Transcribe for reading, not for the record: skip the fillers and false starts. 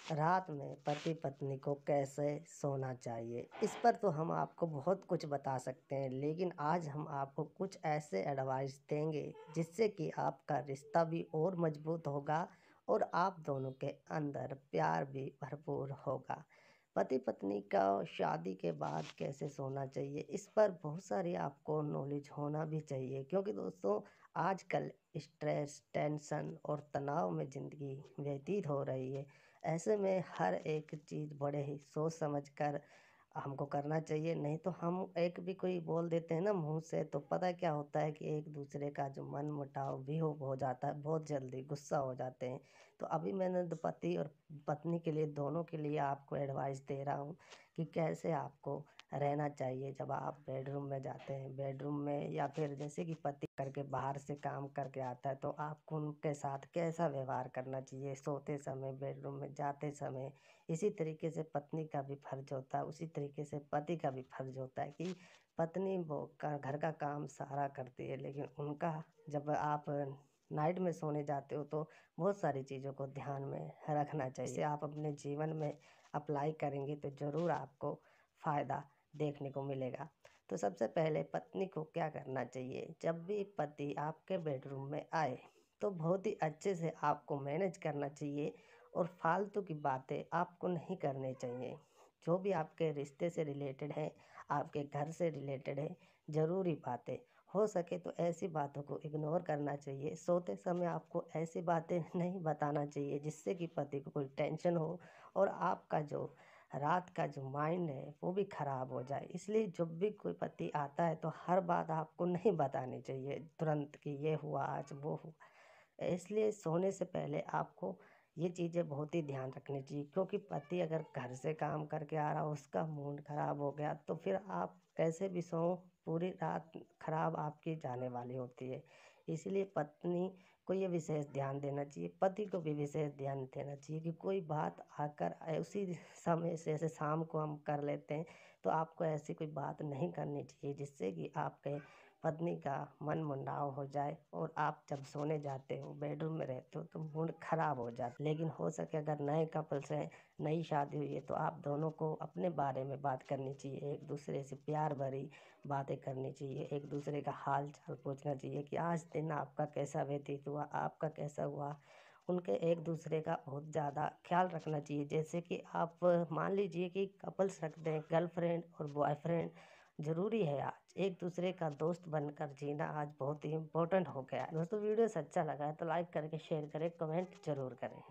रात में पति पत्नी को कैसे सोना चाहिए, इस पर तो हम आपको बहुत कुछ बता सकते हैं, लेकिन आज हम आपको कुछ ऐसे एडवाइस देंगे जिससे कि आपका रिश्ता भी और मजबूत होगा और आप दोनों के अंदर प्यार भी भरपूर होगा। पति पत्नी का शादी के बाद कैसे सोना चाहिए, इस पर बहुत सारी आपको नॉलेज होना भी चाहिए, क्योंकि दोस्तों आजकल स्ट्रेस, टेंशन और तनाव में ज़िंदगी व्यतीत हो रही है। ऐसे में हर एक चीज़ बड़े ही सोच समझ कर हमको करना चाहिए, नहीं तो हम एक भी कोई बोल देते हैं ना मुँह से, तो पता क्या होता है कि एक दूसरे का जो मनमुटाव भी हो जाता है, बहुत जल्दी गुस्सा हो जाते हैं। तो अभी मैंने तो पति और पत्नी के लिए, दोनों के लिए आपको एडवाइस दे रहा हूँ कि कैसे आपको रहना चाहिए जब आप बेडरूम में जाते हैं। बेडरूम में या फिर जैसे कि पति करके बाहर से काम करके आता है, तो आपको उनके साथ कैसा व्यवहार करना चाहिए सोते समय, बेडरूम में जाते समय। इसी तरीके से पत्नी का भी फर्ज होता है, उसी तरीके से पति का भी फर्ज होता है कि पत्नी वो का घर का काम सारा करती है, लेकिन उनका जब आप नाइट में सोने जाते हो तो बहुत सारी चीज़ों को ध्यान में रखना चाहिए। इसे आप अपने जीवन में अप्लाई करेंगे तो ज़रूर आपको फ़ायदा देखने को मिलेगा। तो सबसे पहले पत्नी को क्या करना चाहिए, जब भी पति आपके बेडरूम में आए तो बहुत ही अच्छे से आपको मैनेज करना चाहिए और फालतू की बातें आपको नहीं करनी चाहिए। जो भी आपके रिश्ते से रिलेटेड है, आपके घर से रिलेटेड है, ज़रूरी बातें हो सके तो ऐसी बातों को इग्नोर करना चाहिए। सोते समय आपको ऐसी बातें नहीं बताना चाहिए जिससे कि पति को कोई टेंशन हो और आपका जो रात का जो माइंड है वो भी ख़राब हो जाए। इसलिए जब भी कोई पति आता है तो हर बात आपको नहीं बतानी चाहिए तुरंत कि ये हुआ आज, वो हुआ। इसलिए सोने से पहले आपको ये चीज़ें बहुत ही ध्यान रखनी चाहिए, क्योंकि पति अगर घर से काम करके आ रहा हो, उसका मूड ख़राब हो गया, तो फिर आप कैसे भी सोओ, पूरी रात ख़राब आपकी जाने वाली होती है। इसीलिए पत्नी को ये विशेष ध्यान देना चाहिए, पति को भी विशेष ध्यान देना चाहिए कि कोई बात आकर उसी समय से, जैसे शाम को हम कर लेते हैं, तो आपको ऐसी कोई बात नहीं करनी चाहिए जिससे कि आपके पत्नी का मन मुटाव हो जाए और आप जब सोने जाते हो, बेडरूम में रहते हो, तो मूड ख़राब हो जाता है। लेकिन हो सके अगर नए कपल्स हैं, नई शादी हुई है, तो आप दोनों को अपने बारे में बात करनी चाहिए, एक दूसरे से प्यार भरी बातें करनी चाहिए, एक दूसरे का हाल चाल पूछना चाहिए कि आज दिन आपका कैसा व्यतीत हुआ, आपका कैसा हुआ। उनके एक दूसरे का बहुत ज़्यादा ख्याल रखना चाहिए। जैसे कि आप मान लीजिए कि कपल्स रखते हैं, गर्लफ्रेंड और बॉयफ्रेंड, ज़रूरी है आज एक दूसरे का दोस्त बनकर जीना आज बहुत ही इम्पोर्टेंट हो गया है। दोस्तों वीडियो से अच्छा लगा है तो लाइक करके शेयर करें, कमेंट ज़रूर करें।